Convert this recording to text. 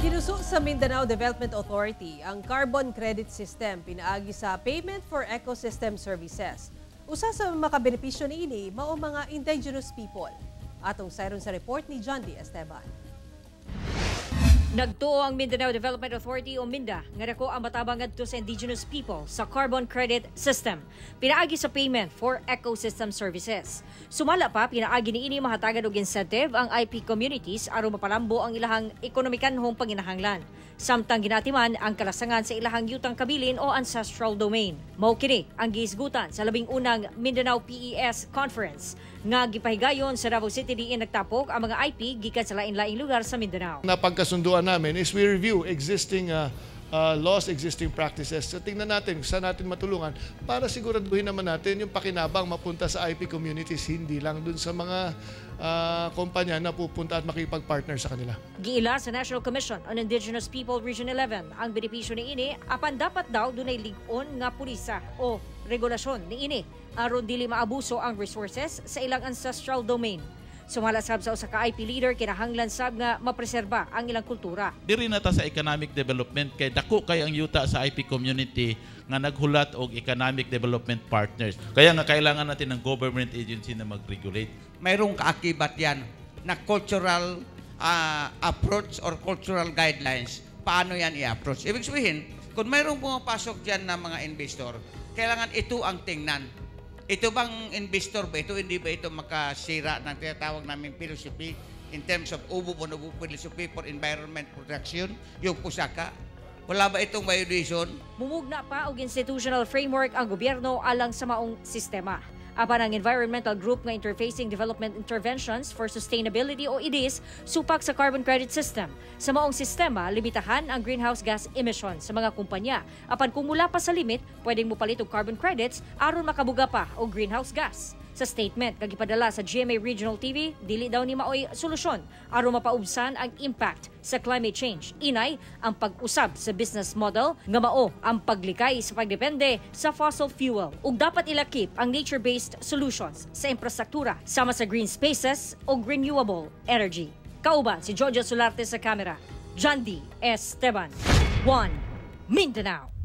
Sinuso sa Mindanao Development Authority ang carbon credit system pinaagi sa Payment for Ecosystem Services. Usa sa makabenepisyo niini mao mga indigenous people. Atong sayron sa report ni John D. Esteban. Nagtuo ang Mindanao Development Authority o MINDA nga dako ang matabang ngadto sa indigenous people sa carbon credit system pinaagi sa Payment for Ecosystem Services. Sumala pa pinaagi niini mahatagan og incentive ang IP communities aron mapalambo ang ilahang ekonomikanhong panginahanglan. Samtang ginatiman ang kalasangan sa ilahang yutang kabilin o ancestral domain. Mao kini ang gihisgutan sa labing unang Mindanao PES Conference nga gipahigayon sa Davao City diin nagtapok ang mga IP gikan sa lain-laing lugar sa Mindanao. Napagkasunduan namin is we review existing laws, existing practices. So tingnan natin saan natin matulungan para siguraduhin naman natin yung pakinabang mapunta sa IP communities, hindi lang dun sa mga kumpanya na pupunta at makipag-partner sa kanila. Giila sa National Commission on Indigenous People Region 11 ang benepisyo niini apan dapat daw dunay lig-on nga pulisa o regulasyon niini aron dili maabuso ang resources sa ilang ancestral domain. Sumala sab sa usa ka IP leader kinahanglan sab nga mapreserba ang ilang kultura. Diri na ta sa economic development kay dako kay ang yuta sa IP community nga naghulat og economic development partners. Kaya nga kailangan natin ng government agency na mag-regulate. Mayroong kaakibat yan na cultural approach or cultural guidelines. Paano yan i-approach? Ibig sabihin, kung mayroong pumapasok dyan na mga investor, kailangan ito ang tingnan. Ito bang investor ba ito? Hindi ba ito makasira ng tinatawag naming philosophy in terms of ubo-ubo philosophy for environment protection? Yung pusaka. Wala ba itong violation? Mumugna pa og institutional framework ang gobyerno alang sa maong sistema. Apan ang environmental group nga Interfacing Development Interventions for Sustainability o IDIS supak sa carbon credit system. Sa maong sistema, limitahan ang greenhouse gas emissions sa mga kumpanya. Apan kung mula pa sa limit, pwedeng mupalit og carbon credits aron makabuga pa og greenhouse gas. Sa statement kag ipadala sa GMA Regional TV, dili daw ni maoy solusyon aron mapaubsan ang impact sa climate change. Inay ang pag-usab sa business model nga mao ang paglikay sa pagdepende sa fossil fuel ug dapat ilakip ang nature-based solutions sa infrastruktura sama sa green spaces o renewable energy. Kauban si Jojo Solarte sa kamera. John D. Esteban. 1 Mindanao.